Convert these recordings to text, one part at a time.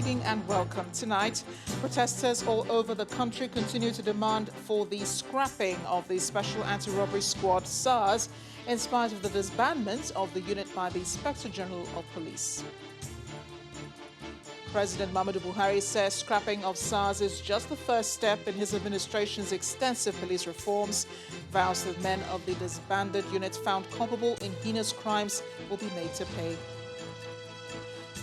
evening and welcome. Tonight, protesters all over the country continue to demand for the scrapping of the Special Anti-Robbery Squad, SARS, in spite of the disbandment of the unit by the Inspector General of Police. President Muhammadu Buhari says scrapping of SARS is just the first step in his administration's extensive police reforms, vows that men of the disbanded unit found culpable in heinous crimes will be made to pay.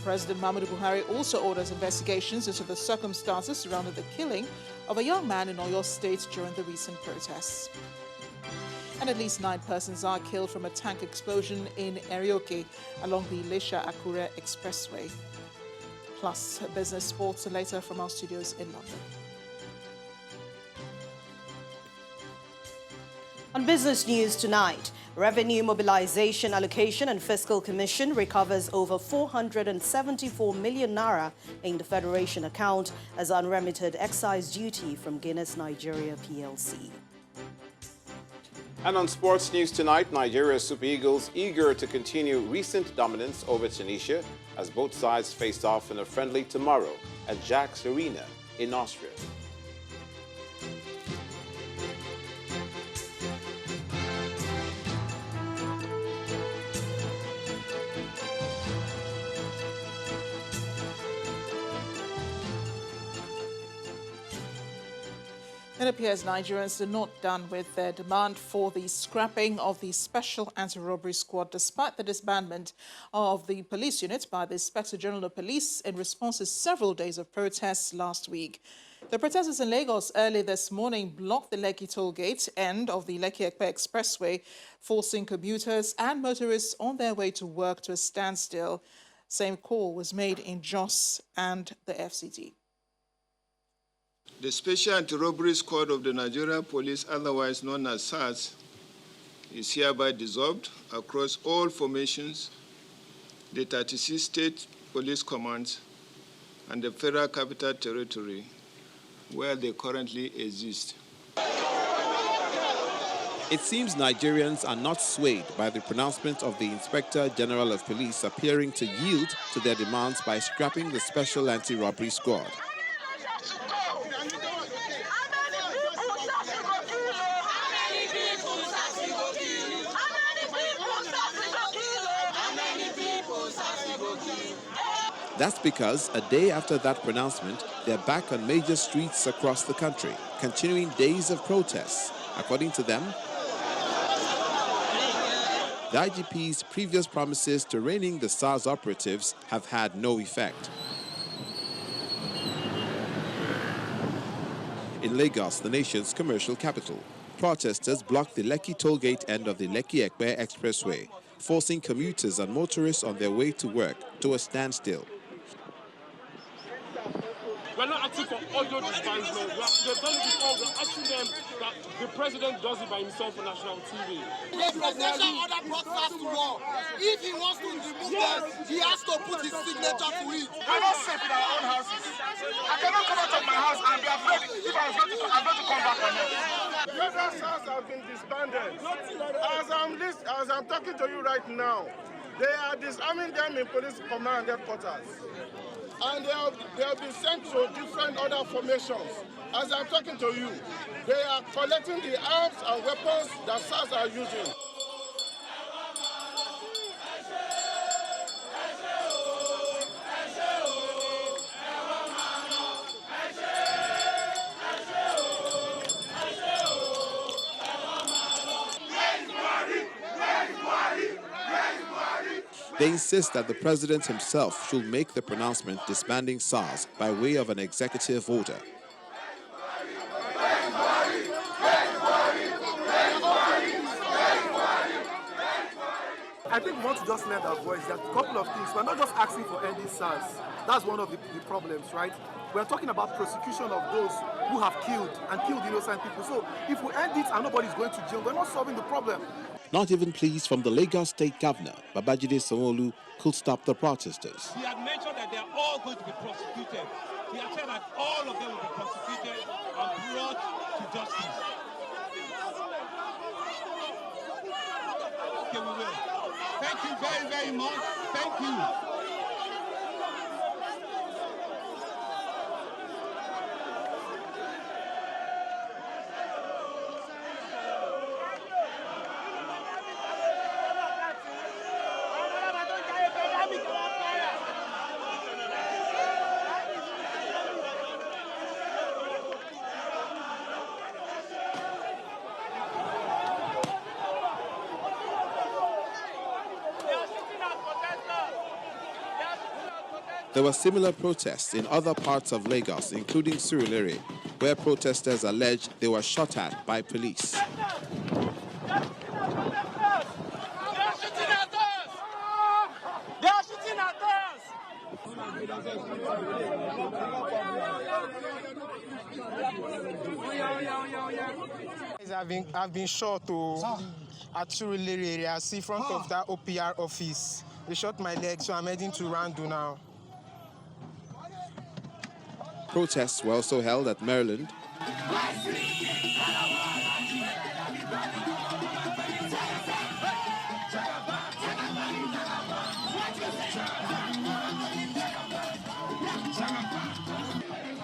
President Muhammadu Buhari also orders investigations into the circumstances surrounding the killing of a young man in Oyo State during the recent protests. And at least 9 persons are killed from a tank explosion in Erioke along the Ilesha-Akure Expressway. Plus, business, sports, and later from our studios in London. On business news tonight, Revenue Mobilization Allocation and Fiscal Commission recovers over 474 million naira in the Federation account as unremitted excise duty from Guinness Nigeria PLC. And on sports news tonight, Nigeria's Super Eagles eager to continue recent dominance over Tunisia as both sides face off in a friendly tomorrow at Jack's Arena in Austria. It appears Nigerians are not done with their demand for the scrapping of the Special Anti-Robbery Squad, despite the disbandment of the police unit by the Inspector General of Police in response to several days of protests last week. The protesters in Lagos early this morning blocked the Lekki toll gate end of the Lekki-Ekpe Expressway, forcing commuters and motorists on their way to work to a standstill. Same call was made in Jos and the FCT. The Special Anti-Robbery Squad of the Nigerian Police, otherwise known as SARS, is hereby dissolved across all formations, the 36 state police commands, and the Federal Capital Territory, where they currently exist. It seems Nigerians are not swayed by the pronouncement of the Inspector General of Police appearing to yield to their demands by scrapping the Special Anti-Robbery Squad. That's because a day after that pronouncement, they're back on major streets across the country, continuing days of protests. According to them, the IGP's previous promises to reining the SARS operatives have had no effect. In Lagos, the nation's commercial capital, protesters blocked the Lekki tollgate end of the Lekki-Ekpe Expressway, forcing commuters and motorists on their way to work to a standstill. We're not asking for audio disbandment. They've done it before. We're asking them that the president does it by himself on national TV. The presidential order brought SARS to war. If he wants to remove them, he has to put his signature to it. We're not safe in our own houses. I cannot come out of my house and be afraid if I'm going to come back on it. The other SARS have been disbanded. As I'm talking to you right now, they are disarming them in police command headquarters. And they have been sent to different other formations. As I'm talking to you, they are collecting the arms and weapons that SARS are using. They insist that the president himself should make the pronouncement disbanding SARS by way of an executive order. I think we want to just let our voice. There are a couple of things. We're not just asking for ending SARS. That's one of the problems, right? We're talking about prosecution of those who have killed innocent people. So if we end it and nobody's going to jail, we're not solving the problem. Not even pleas from the Lagos State Governor, Babajide Sanwo-Olu, could stop the protesters. He had mentioned that they are all going to be prosecuted. He had said that all of them will be prosecuted and brought to justice. Okay, we will. Thank you very, very much. Thank you. There were similar protests in other parts of Lagos, including Surulere, where protesters alleged they were shot at by police. I've been shot at Surulere area, in front of that OPR office. They shot my leg, so I'm heading to Randu now. Protests were also held at Maryland,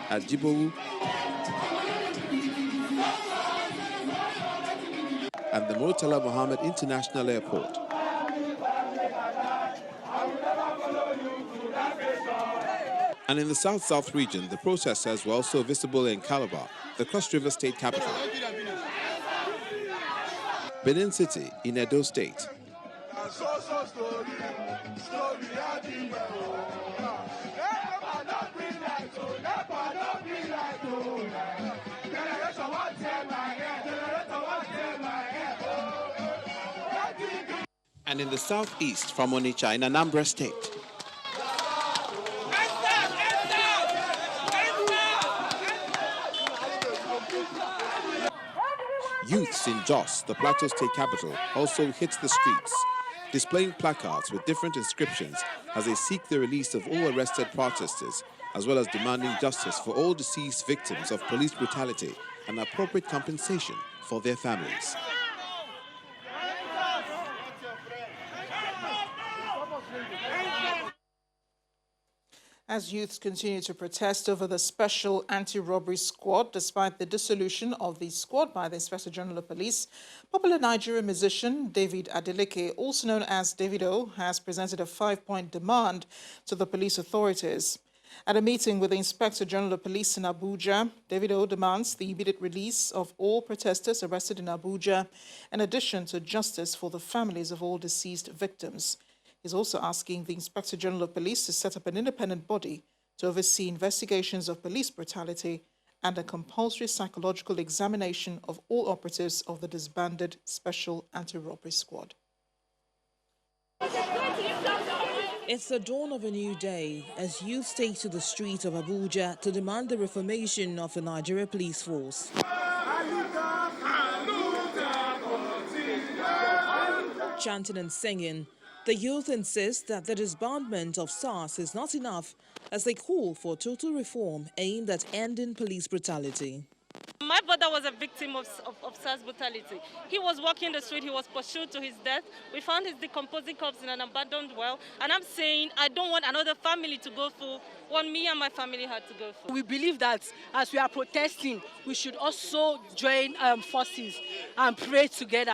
at Djibowu, and the Murtala Mohammed International Airport. And in the South-South region, the protesters were also visible in Calabar, the Cross River State capital, Benin City in Edo State, and in the southeast from Onitsha in Anambra State. Youths in Jos, the Plateau State capital, also hit the streets, displaying placards with different inscriptions as they seek the release of all arrested protesters, as well as demanding justice for all deceased victims of police brutality and appropriate compensation for their families. As youths continue to protest over the special anti-robbery squad, despite the dissolution of the squad by the Inspector General of Police, popular Nigerian musician David Adeleke, also known as Davido, has presented a 5-point demand to the police authorities. At a meeting with the Inspector General of Police in Abuja, Davido demands the immediate release of all protesters arrested in Abuja, in addition to justice for the families of all deceased victims. He's also asking the Inspector General of Police to set up an independent body to oversee investigations of police brutality and a compulsory psychological examination of all operatives of the disbanded Special Anti-Robbery Squad. It's the dawn of a new day as youth take to the streets of Abuja to demand the reformation of the Nigeria Police Force. Chanting and singing, the youth insist that the disbandment of SARS is not enough as they call for total reform aimed at ending police brutality. My brother was a victim of SARS brutality. He was walking the street, he was pursued to his death. We found his decomposing corpse in an abandoned well. And I'm saying I don't want another family to go through what me and my family had to go through. We believe that as we are protesting, we should also join forces and pray together.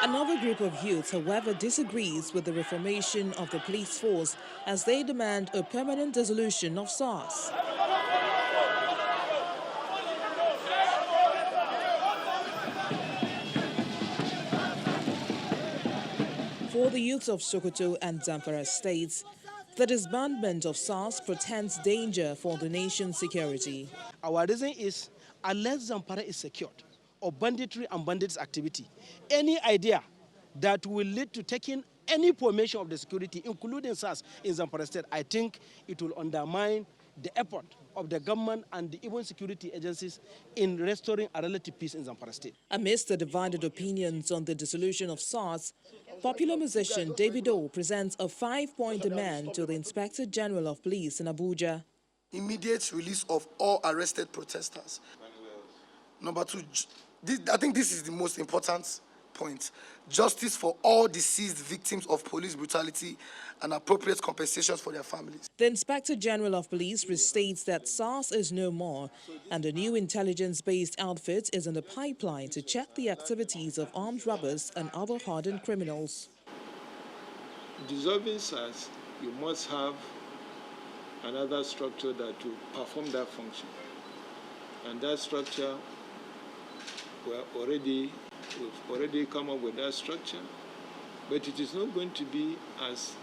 Another group of youth, however, disagrees with the reformation of the police force as they demand a permanent dissolution of SARS. For the youths of Sokoto and Zamfara states, the disbandment of SARS portends danger for the nation's security. Our reason is, unless Zamfara is secured, of banditry and bandits activity, any idea that will lead to taking any formation of the security, including SARS in Zamfara State, I think it will undermine the effort of the government and the even security agencies in restoring a relative peace in Zamfara State. Amidst the divided opinions on the dissolution of SARS, popular musician Davido presents a 5-point demand to the Inspector General of Police in Abuja. Immediate release of all arrested protesters. Number 2, I think this is the most important point. Justice for all deceased victims of police brutality and appropriate compensations for their families. The Inspector General of Police restates that SARS is no more and a new intelligence-based outfit is in the pipeline to check the activities of armed robbers and other hardened criminals. Dissolving SARS, you must have another structure that will perform that function. And that structure, we've already come up with that structure. but it is not going to be as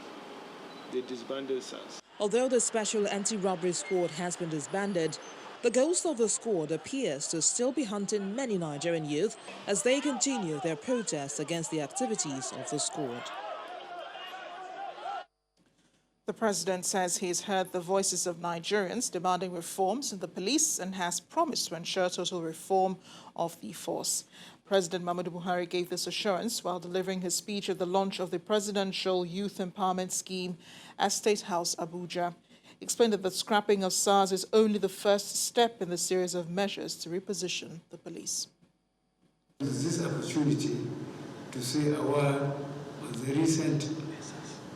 the disbanded SARS. Although the Special Anti-Robbery Squad has been disbanded, the ghost of the squad appears to still be haunting many Nigerian youth as they continue their protests against the activities of the squad. The president says he's heard the voices of Nigerians demanding reforms in the police and has promised to ensure total reform of the force. President Muhammadu Buhari gave this assurance while delivering his speech at the launch of the Presidential Youth Empowerment Scheme at State House, Abuja. He explained that the scrapping of SARS is only the first step in the series of measures to reposition the police. This opportunity to say a word on the recent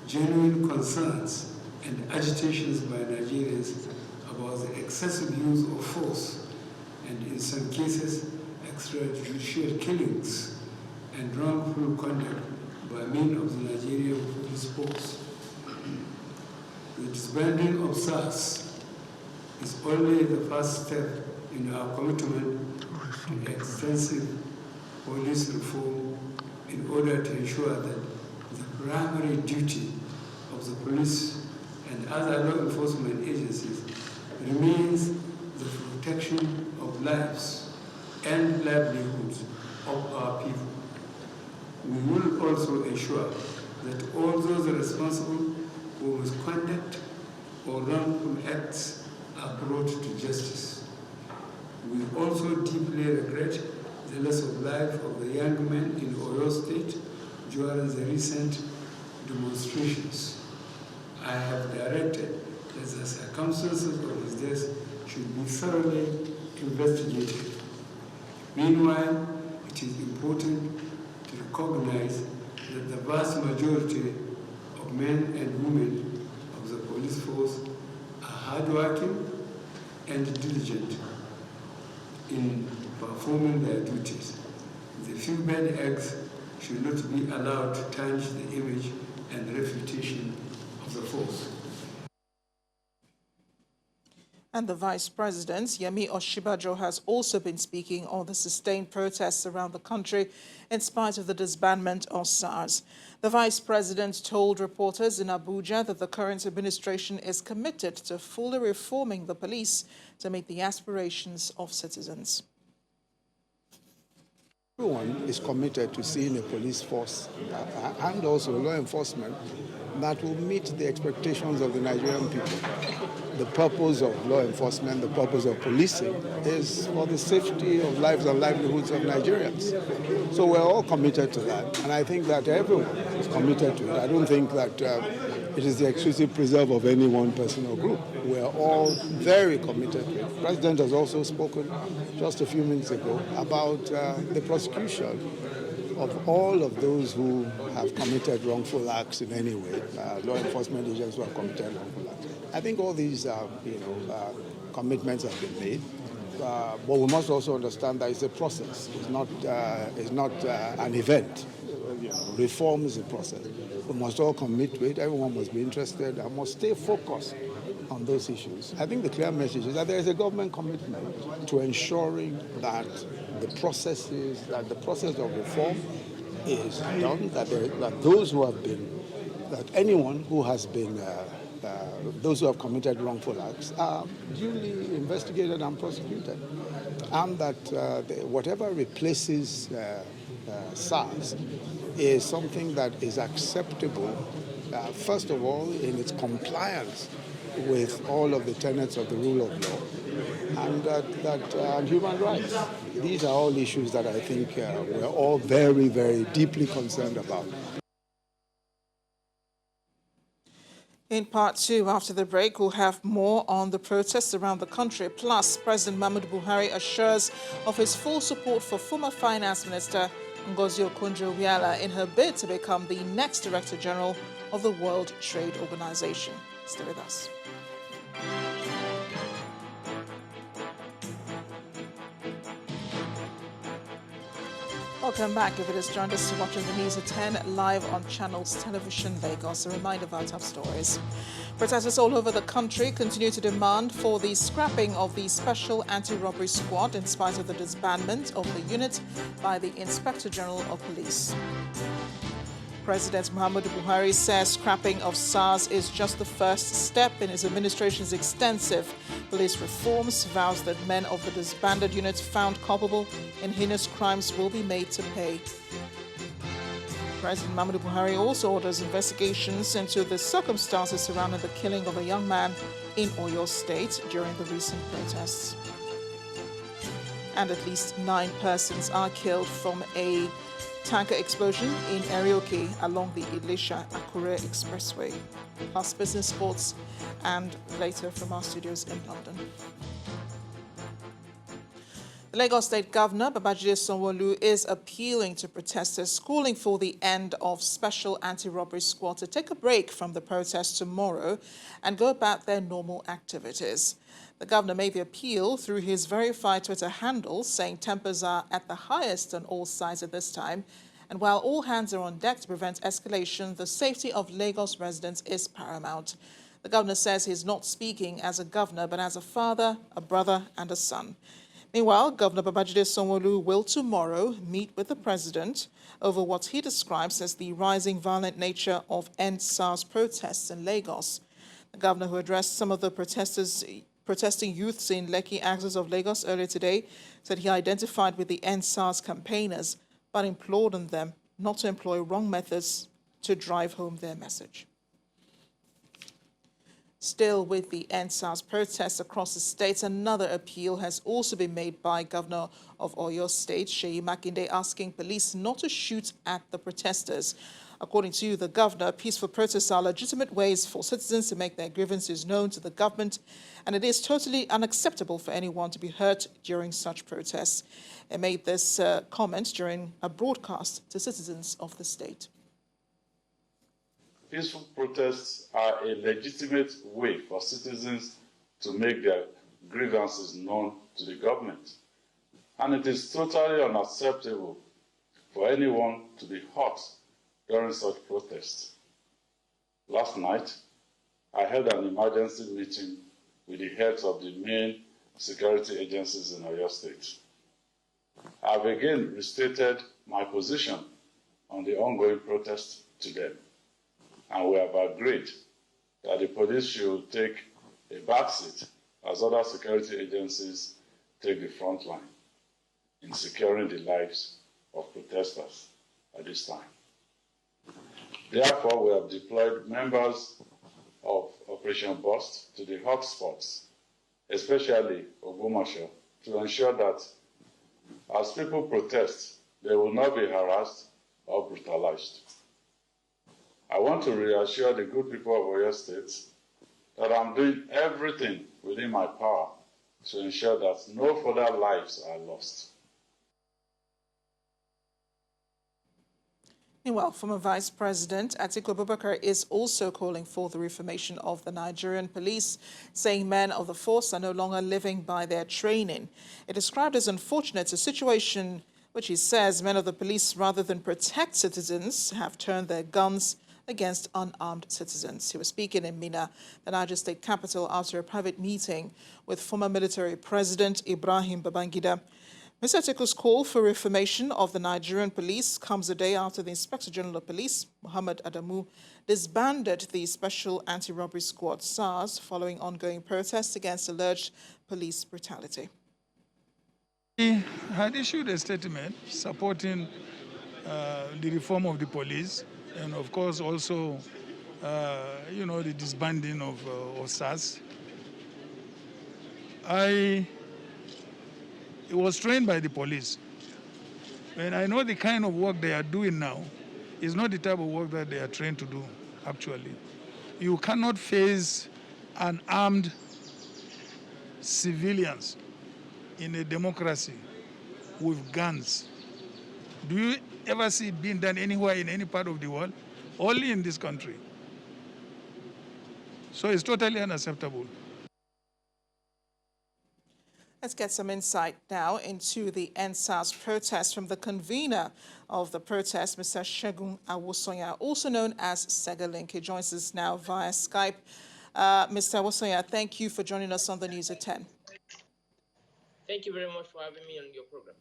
genuine concerns and agitations by Nigerians about the excessive use of force and, in some cases, extrajudicial killings and wrongful conduct by men of the Nigerian police force. The disbanding of SARS is only the first step in our commitment to extensive police reform in order to ensure that the primary duty of the police and other law enforcement agencies remains the protection of lives and livelihoods of our people. We will also ensure that all those responsible for misconduct or wrongful acts are brought to justice. We also deeply regret the loss of life of the young man in Oyo State during the recent demonstrations. I have directed that the circumstances of his death should be thoroughly investigated. Meanwhile, it is important to recognize that the vast majority of men and women of the police force are hardworking and diligent in performing their duties. The few bad eggs should not be allowed to tarnish the image and reputation of the force. And the Vice President, Yemi Osinbajo, has also been speaking on the sustained protests around the country in spite of the disbandment of SARS. The Vice President told reporters in Abuja that the current administration is committed to fully reforming the police to meet the aspirations of citizens. Everyone is committed to seeing a police force and also law enforcement that will meet the expectations of the Nigerian people. The purpose of law enforcement, the purpose of policing is for the safety of lives and livelihoods of Nigerians. So we're all committed to that, and I think that everyone is committed to it. I don't think that it is the exclusive preserve of any one person or group. We're all very committed to it. The President has also spoken just a few minutes ago about the prosecution of all of those who have committed wrongful acts in any way, law enforcement agents who have committed wrongful acts. I think all these commitments have been made, but we must also understand that it's a process. It's not an event. Reform is a process. We must all commit to it. Everyone must be interested and must stay focused on those issues. I think the clear message is that there is a government commitment to ensuring that the process of reform is done, that anyone who has been, those who have committed wrongful acts are duly investigated and prosecuted, and that whatever replaces SARS is something that is acceptable, first of all, in its compliance with all of the tenets of the rule of law and human rights. These are all issues that I think we're all very, very deeply concerned about. In part two, after the break, we'll have more on the protests around the country. Plus, President Muhammadu Buhari assures of his full support for former Finance Minister Ngozi Okonjo-Iweala in her bid to become the next Director General of the World Trade Organization. Stay with us. Welcome back. If it has joined us, you're watching the news at 10 live on Channels Television Lagos. A reminder of our top stories. Protesters all over the country continue to demand for the scrapping of the Special Anti-Robbery Squad in spite of the disbandment of the unit by the Inspector General of Police. President Muhammadu Buhari says scrapping of SARS is just the first step in his administration's extensive police reforms, vows that men of the disbanded units found culpable in heinous crimes will be made to pay. President Muhammadu Buhari also orders investigations into the circumstances surrounding the killing of a young man in Oyo State during the recent protests. And at least 9 persons are killed from a tanker explosion in Erioke along the Ilesha-Akure Expressway. Plus business, sports, and later from our studios in London. The Lagos State Governor, Babajide Sanwo-Olu, is appealing to protesters, calling for the end of special anti-robbery squad to take a break from the protests tomorrow and go about their normal activities. The governor made the appeal through his verified Twitter handle, saying tempers are at the highest on all sides at this time. And while all hands are on deck to prevent escalation, the safety of Lagos residents is paramount. The governor says he's not speaking as a governor, but as a father, a brother, and a son. Meanwhile, Governor Babajide Sanwo-Olu will tomorrow meet with the president over what he describes as the rising violent nature of anti-SARS protests in Lagos. The governor, who addressed some of the protesting youths in Lekki axis of Lagos earlier today, said he identified with the anti-SARS campaigners, but implored on them not to employ wrong methods to drive home their message. Still with the anti-SARS protests across the states, another appeal has also been made by Governor of Oyo State, Seyi Makinde, asking police not to shoot at the protesters. According to the governor, peaceful protests are legitimate ways for citizens to make their grievances known to the government, and it is totally unacceptable for anyone to be hurt during such protests. He made this comment during a broadcast to citizens of the state. Peaceful protests are a legitimate way for citizens to make their grievances known to the government. And it is totally unacceptable for anyone to be hurt during such protests. Last night, I held an emergency meeting with the heads of the main security agencies in Oyo State. I have again restated my position on the ongoing protest to them. And we have agreed that the police should take a backseat as other security agencies take the front line in securing the lives of protesters at this time. Therefore, we have deployed members of Operation Burst to the hotspots, especially Ogbomoso, to ensure that as people protest, they will not be harassed or brutalized. I want to reassure the good people of Oyo State that I'm doing everything within my power to ensure that no further lives are lost. Meanwhile, former Vice President Atiku Abubakar is also calling for the reformation of the Nigerian police, saying men of the force are no longer living by their training. It described as unfortunate a situation which he says men of the police, rather than protect citizens, have turned their guns against unarmed citizens. He was speaking in Minna, the Niger state capital, after a private meeting with former military president Ibrahim Babangida. Mr. Atiku's call for reformation of the Nigerian police comes a day after the Inspector General of Police, Muhammad Adamu, disbanded the Special Anti-Robbery Squad, SARS, following ongoing protests against alleged police brutality. He had issued a statement supporting the reform of the police and, of course, also, the disbanding of SARS. He was trained by the police. And I know the kind of work they are doing now is not the type of work that they are trained to do, actually. You cannot face unarmed civilians in a democracy with guns. Do you ever see it being done anywhere in any part of the world? Only in this country. So it's totally unacceptable. Let's get some insight now into the anti-SARS protest from the convener of the protest, Mr. Segun Awosonya, also known as Segalink. He joins us now via Skype. Mr. Awosonya, thank you for joining us on the News at 10. Thank you very much for having me on your program.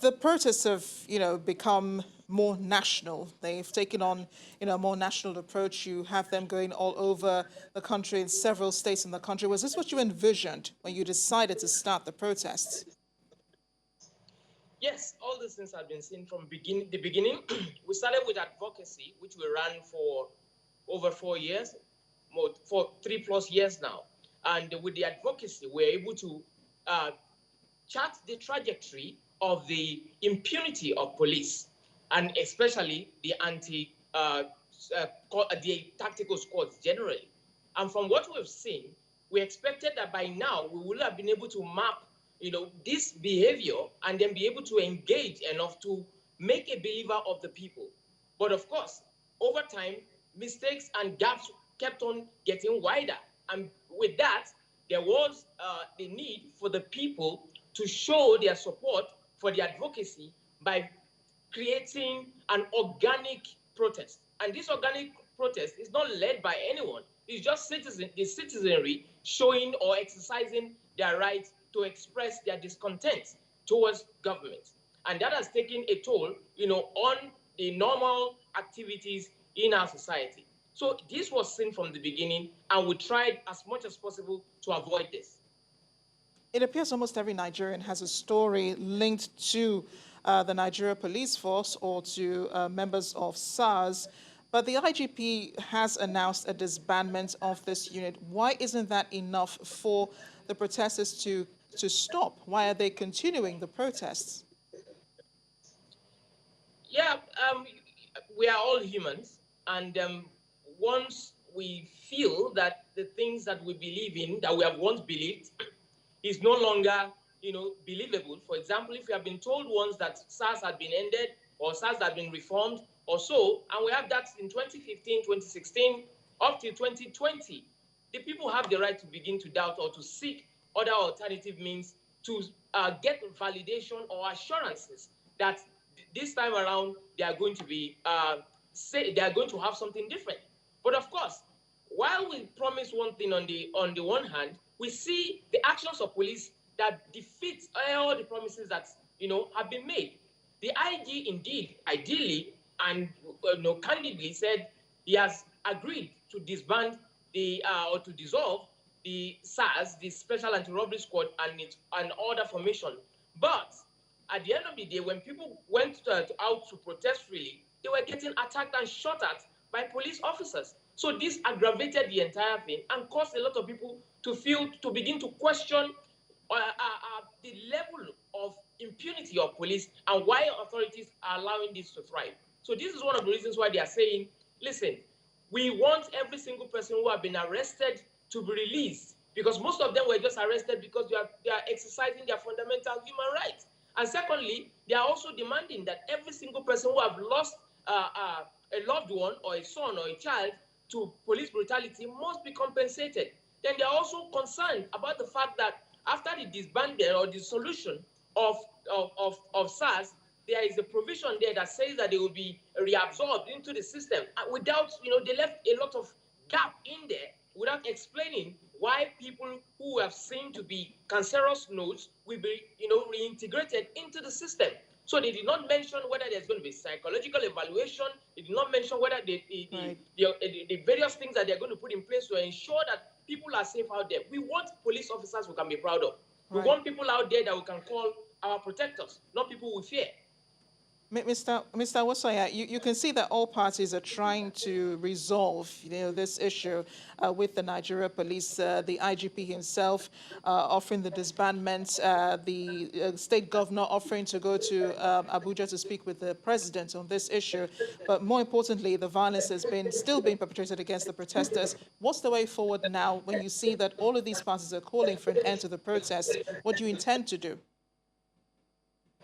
The protests have, become more national. They've taken on, a more national approach. You have them going all over the country in several states in the country. Was this what you envisioned when you decided to start the protests? Yes, all these things have been seen from the beginning. We started with advocacy, which we ran for over 4 years, for 3+ years now. And with the advocacy, we're able to chart the trajectory of the impunity of police, and especially the the tactical squads generally. And from what we've seen, we expected that by now we would have been able to map, this behavior and then be able to engage enough to make a believer of the people. But of course, over time, mistakes and gaps kept on getting wider. And with that, there was the need for the people to show their support for the advocacy by creating an organic protest. And this organic protest is not led by anyone. It's just the citizenry showing or exercising their right to express their discontent towards government. And that has taken a toll, on the normal activities in our society. So this was seen from the beginning, and we tried as much as possible to avoid this. It appears almost every Nigerian has a story linked to the Nigeria Police Force or to members of SARS, but the IGP has announced a disbandment of this unit. Why isn't that enough for the protesters to stop? Why are they continuing the protests? Yeah, we are all humans, and once we feel that the things that we believe in, that we have once believed, is no longer, believable. For example, if we have been told once that SARS had been ended or SARS had been reformed or so, and we have that in 2015, 2016, up to 2020, the people have the right to begin to doubt or to seek other alternative means to get validation or assurances that this time around they are going to be they are going to have something different. But of course, while we promise one thing on the one hand, we see the actions of police that defeat all the promises that have been made. The IG indeed, ideally and candidly said he has agreed to disband or to dissolve the SARS, the Special Anti-Robbery Squad, and other formation. But at the end of the day, when people went out to protest freely, they were getting attacked and shot at by police officers. So this aggravated the entire thing and caused a lot of people to begin to question the level of impunity of police and why authorities are allowing this to thrive. So this is one of the reasons why they are saying, listen, we want every single person who have been arrested to be released, because most of them were just arrested because they are exercising their fundamental human rights. And secondly, they are also demanding that every single person who have lost a loved one or a son or a child to police brutality must be compensated. Then they are also concerned about the fact that after the disbandment or the dissolution of SARS, there is a provision there that says that they will be reabsorbed into the system. Without, they left a lot of gap in there without explaining why people who have seen to be cancerous nodes will be, reintegrated into the system. So they did not mention whether there's going to be psychological evaluation. They did not mention whether the various things that they're going to put in place to ensure that people are safe out there. We want police officers we can be proud of. We want people out there that we can call our protectors, not people we fear. Mr. Wasaya, you can see that all parties are trying to resolve, this issue with the Nigeria Police. The IGP himself offering the disbandment, the state governor offering to go to Abuja to speak with the president on this issue. But more importantly, the violence has still being perpetrated against the protesters. What's the way forward now when you see that all of these parties are calling for an end to the protests? What do you intend to do?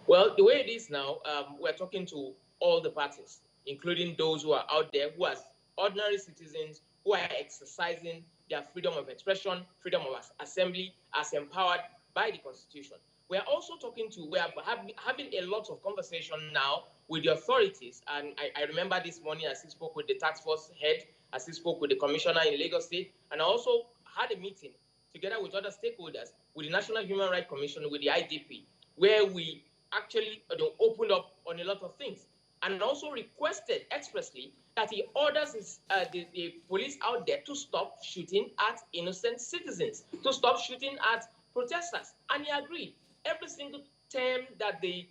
Well, the way it is now, we're talking to all the parties, including those who are out there, who are ordinary citizens, who are exercising their freedom of expression, freedom of assembly, as empowered by the Constitution. We're also talking to, we are having a lot of conversation now with the authorities. And I remember this morning as he spoke with the task force head, as he spoke with the commissioner in Lagos State, and I also had a meeting together with other stakeholders, with the National Human Rights Commission, with the IGP, where we actually opened up on a lot of things. and also requested expressly that he orders the police out there to stop shooting at innocent citizens, to stop shooting at protesters. And he agreed. Every single term that the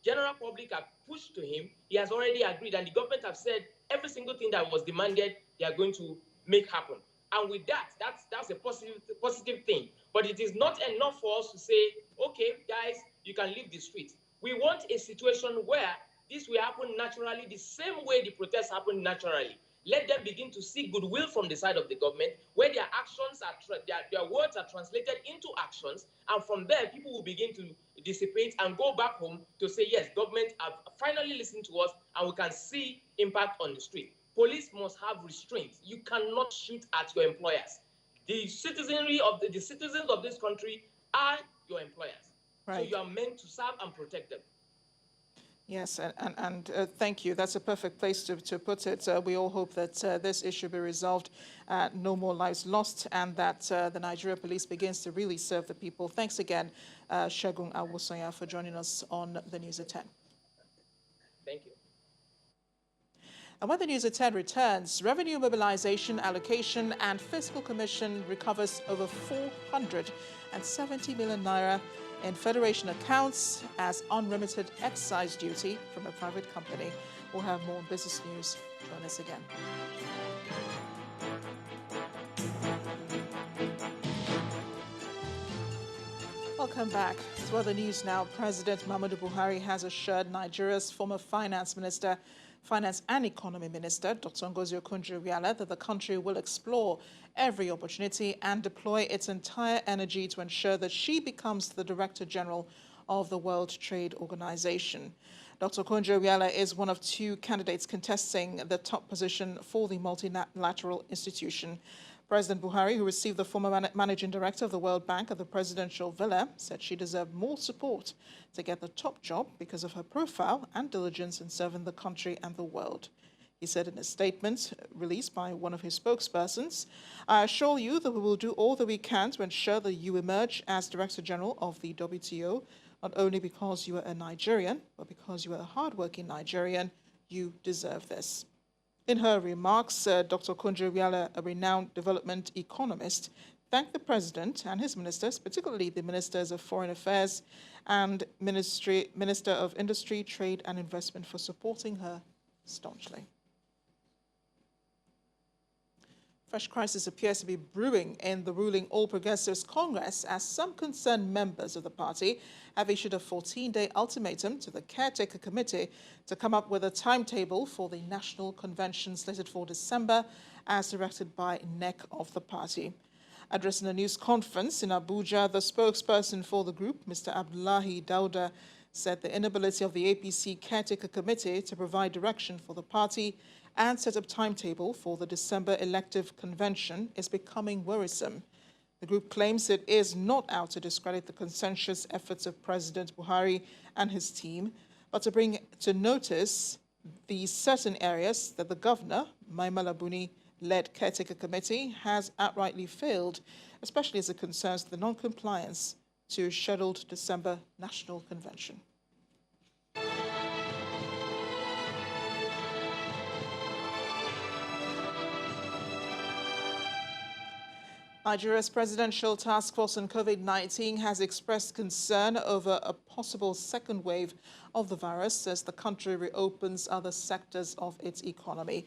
general public have pushed to him, he has already agreed. And the government have said every single thing that was demanded, they are going to make happen. And with that, that's a positive thing. But it is not enough for us to say, okay, guys, you can leave the street. We want a situation where this will happen naturally, the same way the protests happen naturally. Let them begin to see goodwill from the side of the government, where their actions are, their words are translated into actions, and from there, people will begin to dissipate and go back home to say, yes, government have finally listened to us, and we can see impact on the street. Police must have restraint. You cannot shoot at your employers. The citizenry of the citizens of this country are your employers. Right. So you are meant to serve and protect them. Yes, and thank you. That's a perfect place to put it. We all hope that this issue be resolved, no more lives lost, and that the Nigeria police begins to really serve the people. Thanks again, Segun Awosanya, for joining us on the News at 10. Thank you. And when the News at 10 returns, Revenue Mobilization, Allocation and Fiscal Commission recovers over 470 million naira in Federation accounts as unremitted excise duty from a private company. We'll have more on business news. Join us again. Welcome back to other news now. President Muhammadu Buhari has assured Nigeria's former finance and economy minister, Dr. Ngozi Okonjo-Iweala, that the country will explore every opportunity and deploy its entire energy to ensure that she becomes the Director General of the World Trade Organization. Dr. Okonjo-Iweala is one of two candidates contesting the top position for the multilateral institution. President Buhari, who received the former managing director of the World Bank at the presidential villa, said she deserved more support to get the top job because of her profile and diligence in serving the country and the world. He said in a statement released by one of his spokespersons, "I assure you that we will do all that we can to ensure that you emerge as Director General of the WTO, not only because you are a Nigerian, but because you are a hardworking Nigerian. You deserve this." In her remarks, Dr. Okonjo-Iweala, a renowned development economist, thanked the president and his ministers, particularly the ministers of Foreign Affairs and Minister of Industry, Trade and Investment, for supporting her staunchly. Fresh crisis appears to be brewing in the ruling All Progressives Congress as some concerned members of the party have issued a 14-day ultimatum to the Caretaker Committee to come up with a timetable for the National Convention slated for December as directed by NEC of the party. Addressing a news conference in Abuja, the spokesperson for the group, Mr. Abdullahi Dauda, said the inability of the APC Caretaker Committee to provide direction for the party and set up timetable for the December elective convention is becoming worrisome. The group claims it is not out to discredit the consensus efforts of President Buhari and his team, but to bring to notice the certain areas that the governor, Mai Mala Buni-led Caretaker Committee, has outrightly failed, especially as it concerns the non-compliance to scheduled December National Convention. Nigeria's Presidential Task Force on COVID-19 has expressed concern over a possible second wave of the virus as the country reopens other sectors of its economy.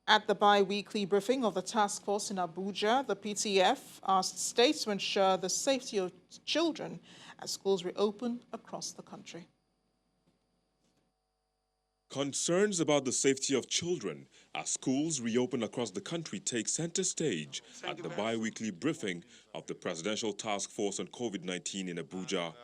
At the bi-weekly briefing of the task force in Abuja, the PTF asked states to ensure the safety of children as schools reopen across the country. Concerns about the safety of children as schools reopen across the country take center stage at the bi-weekly briefing of the Presidential Task Force on COVID-19 in Abuja.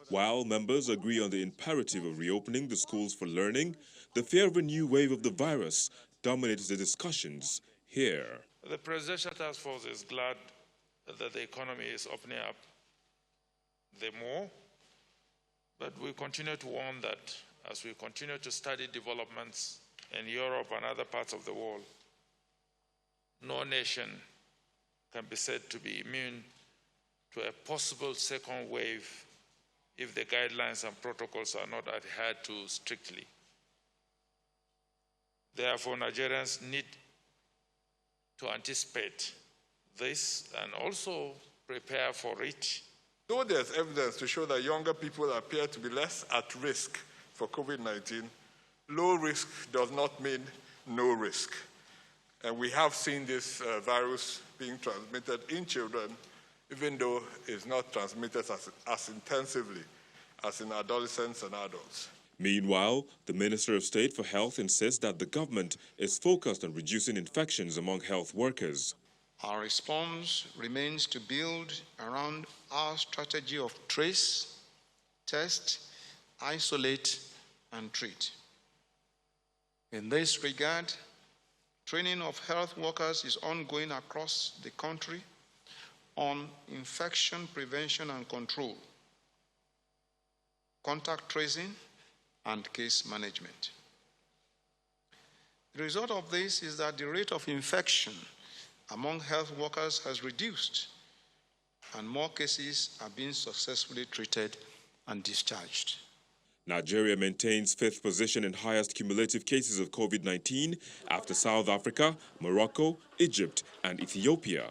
While members agree on the imperative of reopening the schools for learning, the fear of a new wave of the virus dominates the discussions here. The Presidential Task Force is glad that the economy is opening up the more, but we continue to warn that as we continue to study developments in Europe and other parts of the world, no nation can be said to be immune to a possible second wave if the guidelines and protocols are not adhered to strictly. Therefore, Nigerians need to anticipate this and also prepare for it. Though there's evidence to show that younger people appear to be less at risk for COVID-19, low risk does not mean no risk. And we have seen this virus being transmitted in children, even though it's not transmitted as intensively as in adolescents and adults. Meanwhile, the Minister of State for Health insists that the government is focused on reducing infections among health workers. Our response remains to build around our strategy of trace, test, isolate, and treat. In this regard, training of health workers is ongoing across the country on infection prevention and control, contact tracing, and case management. The result of this is that the rate of infection among health workers has reduced, and more cases are being successfully treated and discharged. Nigeria maintains 5th position in highest cumulative cases of COVID-19 after South Africa, Morocco, Egypt, and Ethiopia.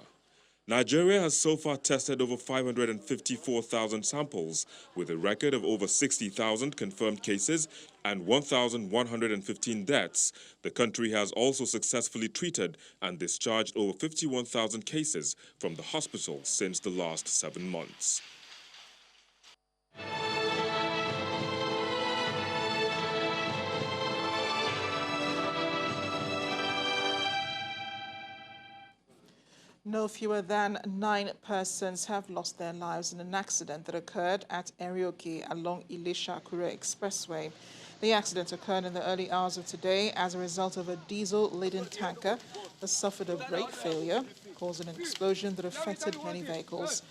Nigeria has so far tested over 554,000 samples, with a record of over 60,000 confirmed cases and 1,115 deaths. The country has also successfully treated and discharged over 51,000 cases from the hospital since the last 7 months. No fewer than 9 persons have lost their lives in an accident that occurred at Erioke along Ilesha-Akure Expressway. The accident occurred in the early hours of today as a result of a diesel-laden tanker that suffered a brake failure, causing an explosion that affected many vehicles.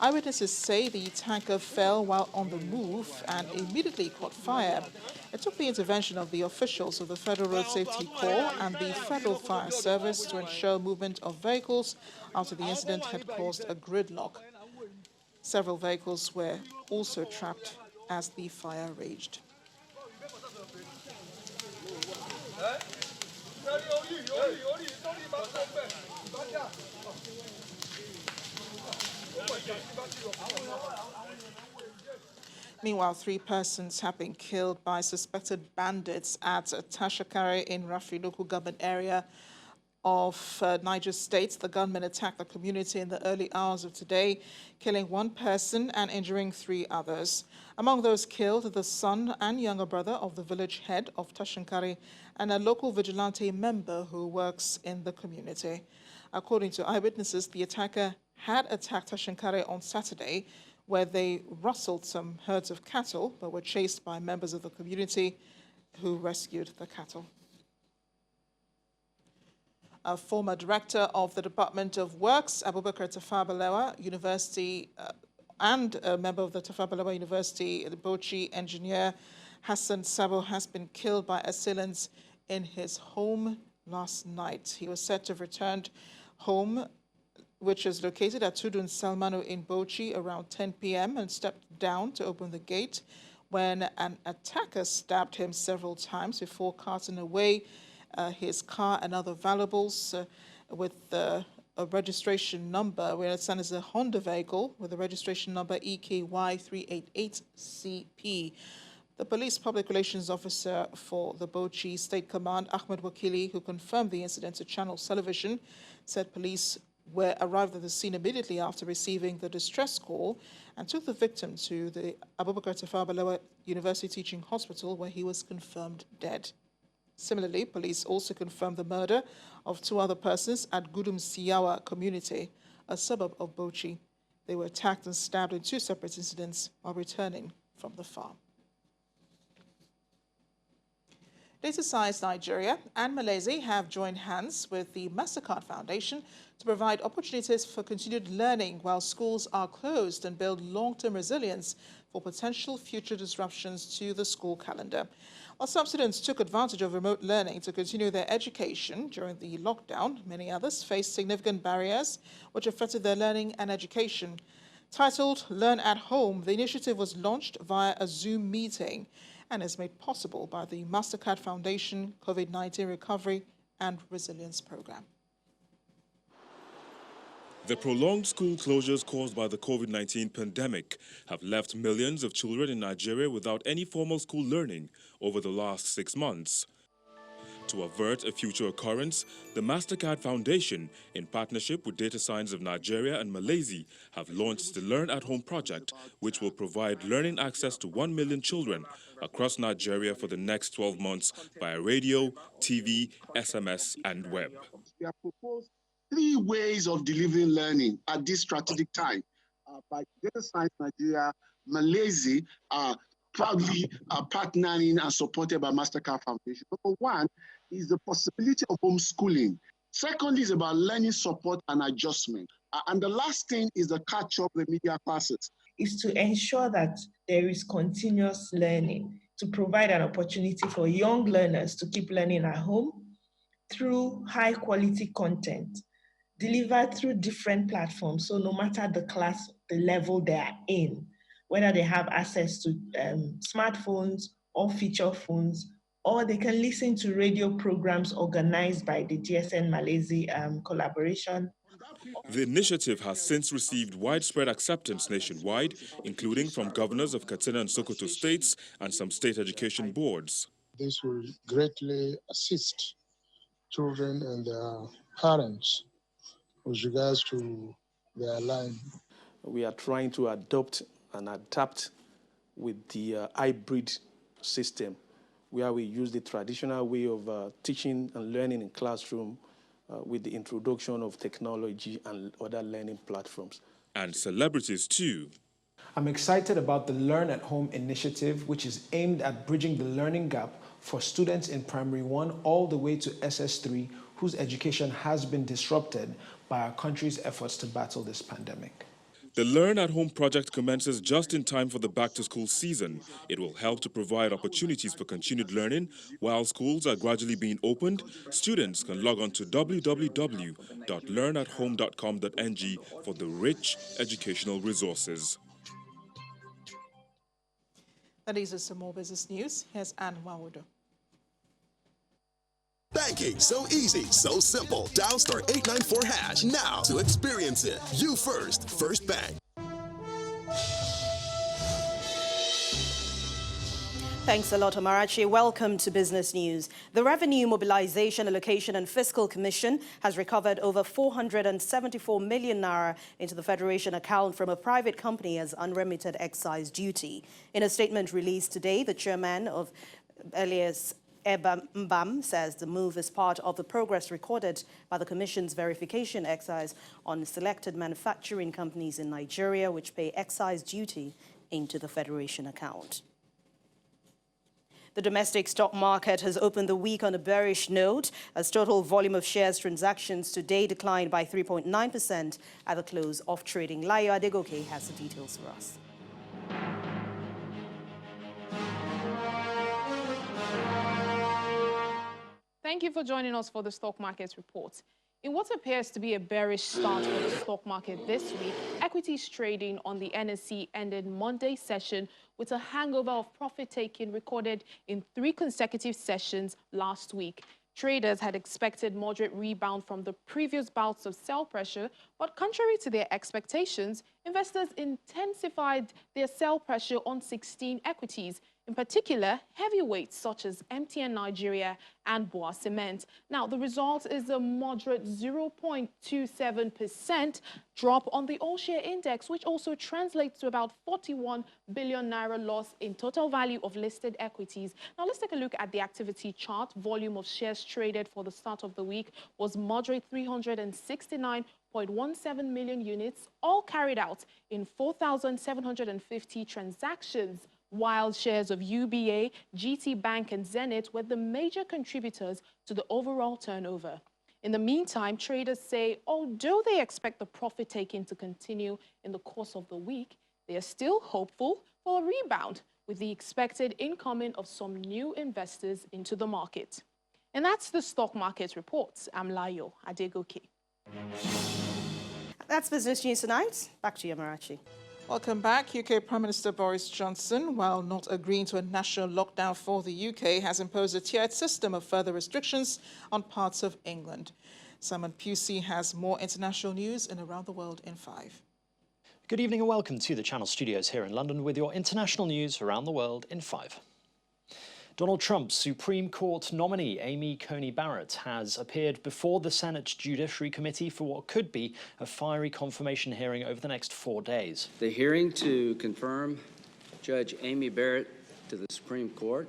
Eyewitnesses say the tanker fell while on the move and immediately caught fire. It took the intervention of the officials of the Federal Road Safety Corps and the Federal Fire Service to ensure movement of vehicles after the incident had caused a gridlock. Several vehicles were also trapped as the fire raged. Meanwhile, 3 persons have been killed by suspected bandits at Tashakare in Rafi local government area of Niger State. The gunmen attacked the community in the early hours of today, killing 1 person and injuring 3 others. Among those killed, the son and younger brother of the village head of Tashankare and a local vigilante member who works in the community. According to eyewitnesses, the attacker had attacked Tashankare on Saturday, where they rustled some herds of cattle but were chased by members of the community who rescued the cattle. A former director of the Department of Works, Abubakar Tafabalewa University, and a member of the Tafabalewa University, the Bauchi engineer Hassan Sabo, has been killed by assailants in his home last night. He was said to have returned home, which is located at Tudun Salmanu in Bauchi, around 10 p.m. and stepped down to open the gate when an attacker stabbed him several times before carting away his car and other valuables with a registration number. We understand it's a Honda vehicle with a registration number EKY388CP. The police public relations officer for the Bauchi State Command, Ahmed Wakili, who confirmed the incident to Channel Television, said police arrived at the scene immediately after receiving the distress call and took the victim to the Abubakar Tafabalewa University Teaching Hospital, where he was confirmed dead. Similarly, police also confirmed the murder of 2 other persons at Gudum Siyawa community, a suburb of Bauchi. They were attacked and stabbed in 2 separate incidents while returning from the farm. Data Science Nigeria and Malaysia have joined hands with the MasterCard Foundation to provide opportunities for continued learning while schools are closed and build long-term resilience for potential future disruptions to the school calendar. While some students took advantage of remote learning to continue their education during the lockdown, many others faced significant barriers which affected their learning and education. Titled Learn at Home, the initiative was launched via a Zoom meeting and is made possible by the Mastercard Foundation COVID-19 Recovery and Resilience Program. The prolonged school closures caused by the COVID-19 pandemic have left millions of children in Nigeria without any formal school learning over the last 6 months. To avert a future occurrence, the Mastercard Foundation, in partnership with Data Science of Nigeria and Malaysia, have launched the Learn at Home project, which will provide learning access to 1 million children across Nigeria for the next 12 months via radio, TV, SMS, and web. We have proposed 3 ways of delivering learning at this strategic time by Data Science Nigeria, Malaysia, proudly partnering and supported by Mastercard Foundation. Number 1 is the possibility of homeschooling. Second is about learning support and adjustment. And the last thing is the catch-up remedial classes. Is to ensure that there is continuous learning, to provide an opportunity for young learners to keep learning at home through high-quality content, delivered through different platforms. So no matter the class, the level they are in, whether they have access to smartphones or feature phones, or they can listen to radio programs organized by the GSN Malaysia collaboration. The initiative has since received widespread acceptance nationwide, including from governors of Katsina and Sokoto states and some state education boards. This will greatly assist children and their parents with regards to their learning. We are trying to adopt and adapt with the hybrid system, where we use the traditional way of teaching and learning in classroom with the introduction of technology and other learning platforms. And celebrities too. I'm excited about the Learn at Home initiative, which is aimed at bridging the learning gap for students in Primary 1 all the way to SS3, whose education has been disrupted by our country's efforts to battle this pandemic. The Learn at Home project commences just in time for the back-to-school season. It will help to provide opportunities for continued learning. While schools are gradually being opened, students can log on to www.learnathome.com.ng for the rich educational resources. That is some more business news. Here's Anne Wawudo. Banking so easy, so simple. Dial *894# now to experience it. You first, First Bank. Thanks a lot, Amarachi. Welcome to Business News. The Revenue Mobilization, Allocation and Fiscal Commission has recovered over 474 million naira into the Federation account from a private company as unremitted excise duty. In a statement released today, the chairman of alias Mbam says the move is part of the progress recorded by the Commission's verification exercise on selected manufacturing companies in Nigeria which pay excise duty into the Federation account. The domestic stock market has opened the week on a bearish note as total volume of shares transactions today declined by 3.9% at the close of trading. Layo Adegoke has the details for us. Thank you for joining us for the Stock Market Report. In what appears to be a bearish start for the stock market this week, equities trading on the NSE ended Monday's session with a hangover of profit-taking recorded in 3 consecutive sessions last week. Traders had expected moderate rebound from the previous bouts of sell pressure, but contrary to their expectations, investors intensified their sell pressure on 16 equities, in particular, heavyweights such as MTN Nigeria and Boa Cement. Now, the result is a moderate 0.27% drop on the all-share index, which also translates to about 41 billion naira loss in total value of listed equities. Now, let's take a look at the activity chart. Volume of shares traded for the start of the week was moderate 369.17 million units, all carried out in 4,750 transactions, while shares of UBA, GT Bank and Zenith were the major contributors to the overall turnover. In the meantime, traders say although they expect the profit-taking to continue in the course of the week, they are still hopeful for a rebound with the expected incoming of some new investors into the market. And that's the Stock Market Report. I'm Layo Adegoke. That's Business News tonight. Back to you, Amarachi. Welcome back. UK Prime Minister Boris Johnson, while not agreeing to a national lockdown for the UK, has imposed a tiered system of further restrictions on parts of England. Simon Pusey has more international news in Around the World in 5. Good evening and welcome to the Channel Studios here in London with your international news around the world in 5. Donald Trump's Supreme Court nominee, Amy Coney Barrett, has appeared before the Senate Judiciary Committee for what could be a fiery confirmation hearing over the next 4 days. The hearing to confirm Judge Amy Barrett to the Supreme Court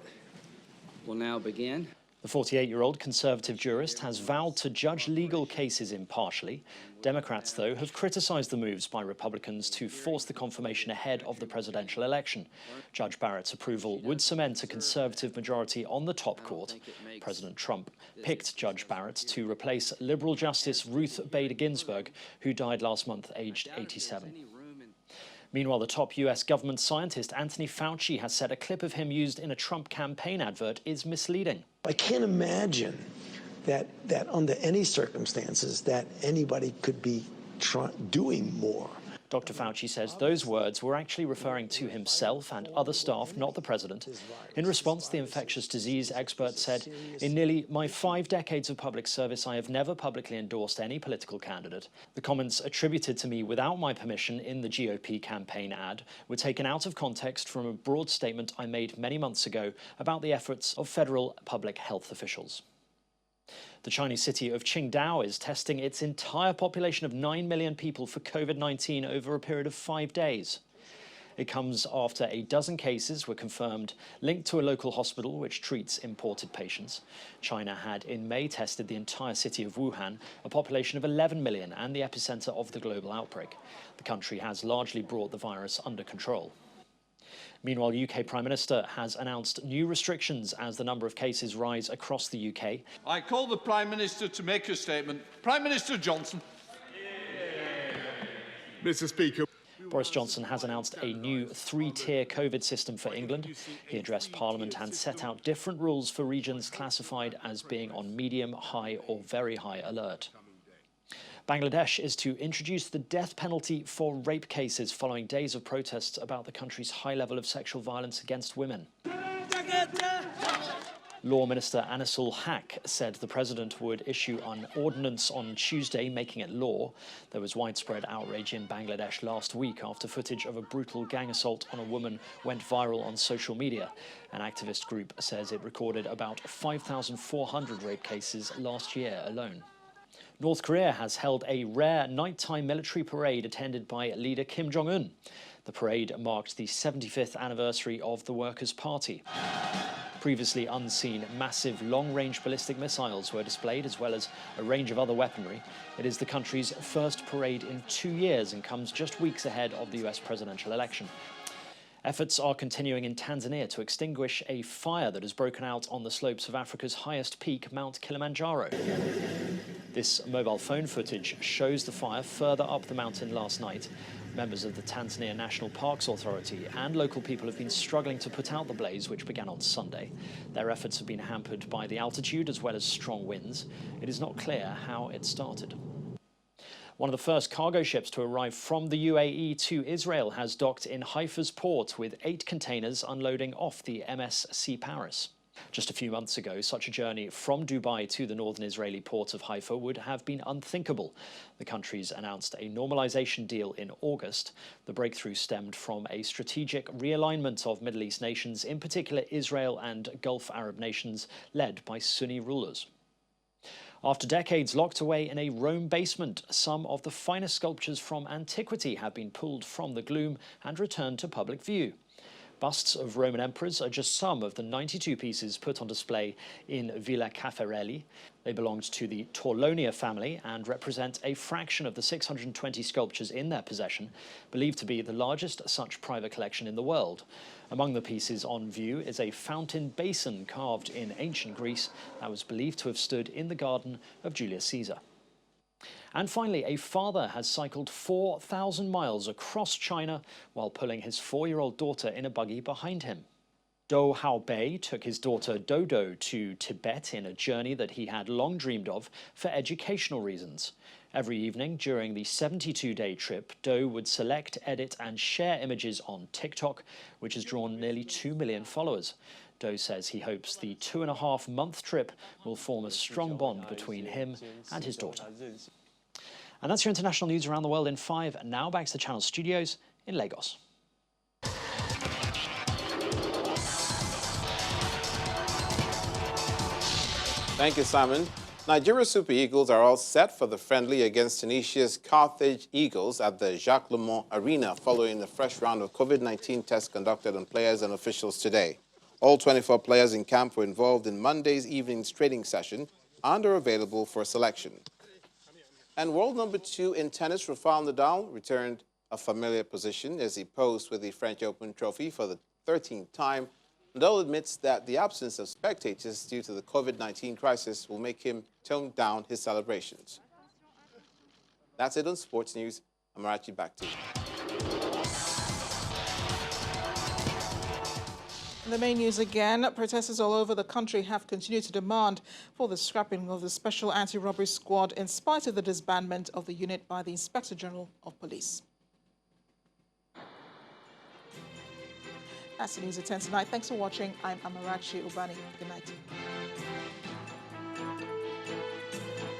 will now begin. The 48-year-old conservative jurist has vowed to judge legal cases impartially. Democrats, though, have criticized the moves by Republicans to force the confirmation ahead of the presidential election. Judge Barrett's approval would cement a conservative majority on the top court. President Trump picked Judge Barrett to replace Liberal Justice Ruth Bader Ginsburg, who died last month aged 87. Meanwhile, the top US government scientist Anthony Fauci has said a clip of him used in a Trump campaign advert is misleading. I can't imagine that under any circumstances that anybody could be doing more. Dr. Fauci says those words were actually referring to himself and other staff, not the president. In response, the infectious disease expert said, "In nearly my 5 decades of public service, I have never publicly endorsed any political candidate. The comments attributed to me without my permission in the GOP campaign ad were taken out of context from a broad statement I made many months ago about the efforts of federal public health officials." The Chinese city of Qingdao is testing its entire population of 9 million people for COVID-19 over a period of 5 days. It comes after a dozen cases were confirmed linked to a local hospital which treats imported patients. China had in May tested the entire city of Wuhan, a population of 11 million and the epicenter of the global outbreak. The country has largely brought the virus under control. Meanwhile, UK Prime Minister has announced new restrictions as the number of cases rise across the UK. I call the Prime Minister to make a statement. Prime Minister Johnson. Mr. Speaker. Boris Johnson has announced a new 3-tier COVID system for England. He addressed Parliament and set out different rules for regions classified as being on medium, high or very high alert. Bangladesh is to introduce the death penalty for rape cases following days of protests about the country's high level of sexual violence against women. Law Minister Anisul Haq said the president would issue an ordinance on Tuesday making it law. There was widespread outrage in Bangladesh last week after footage of a brutal gang assault on a woman went viral on social media. An activist group says it recorded about 5,400 rape cases last year alone. North Korea has held a rare nighttime military parade attended by leader Kim Jong-un. The parade marked the 75th anniversary of the Workers' Party. Previously unseen massive long-range ballistic missiles were displayed, as well as a range of other weaponry. It is the country's first parade in 2 years and comes just weeks ahead of the US presidential election. Efforts are continuing in Tanzania to extinguish a fire that has broken out on the slopes of Africa's highest peak, Mount Kilimanjaro. This mobile phone footage shows the fire further up the mountain last night. Members of the Tanzania National Parks Authority and local people have been struggling to put out the blaze, which began on Sunday. Their efforts have been hampered by the altitude as well as strong winds. It is not clear how it started. One of the first cargo ships to arrive from the UAE to Israel has docked in Haifa's port with 8 containers unloading off the MSC Paris. Just a few months ago, such a journey from Dubai to the northern Israeli port of Haifa would have been unthinkable. The countries announced a normalization deal in August. The breakthrough stemmed from a strategic realignment of Middle East nations, in particular Israel and Gulf Arab nations led by Sunni rulers. After decades locked away in a Rome basement, some of the finest sculptures from antiquity have been pulled from the gloom and returned to public view. Busts of Roman emperors are just some of the 92 pieces put on display in Villa Caffarelli. They belonged to the Torlonia family and represent a fraction of the 620 sculptures in their possession, believed to be the largest such private collection in the world. Among the pieces on view is a fountain basin carved in ancient Greece that was believed to have stood in the garden of Julius Caesar. And finally, a father has cycled 4,000 miles across China while pulling his 4-year-old daughter in a buggy behind him. Do Haobei took his daughter Dodo to Tibet in a journey that he had long dreamed of for educational reasons. Every evening during the 72-day trip, Do would select, edit and share images on TikTok, which has drawn nearly 2 million followers. Do says he hopes the 2.5-month trip will form a strong bond between him and his daughter. And that's your international news around the world in 5. And now back to the Channel studios in Lagos. Thank you, Simon. Nigeria Super Eagles are all set for the friendly against Tunisia's Carthage Eagles at the Jacques Le Mans Arena following the fresh round of COVID-19 tests conducted on players and officials today. All 24 players in camp were involved in Monday's evening's training session and are available for selection. And world number 2 in tennis, Rafael Nadal, returned a familiar position as he posed with the French Open trophy for the 13th time. Nadal admits that the absence of spectators due to the COVID-19 crisis will make him tone down his celebrations. That's it on Sports News. Amarachi, back to you. The main news again, protesters all over the country have continued to demand for the scrapping of the Special Anti-Robbery Squad in spite of the disbandment of the unit by the Inspector General of Police. That's the news at 10 tonight. Thanks for watching. I'm Amarachi Ubani. Good night.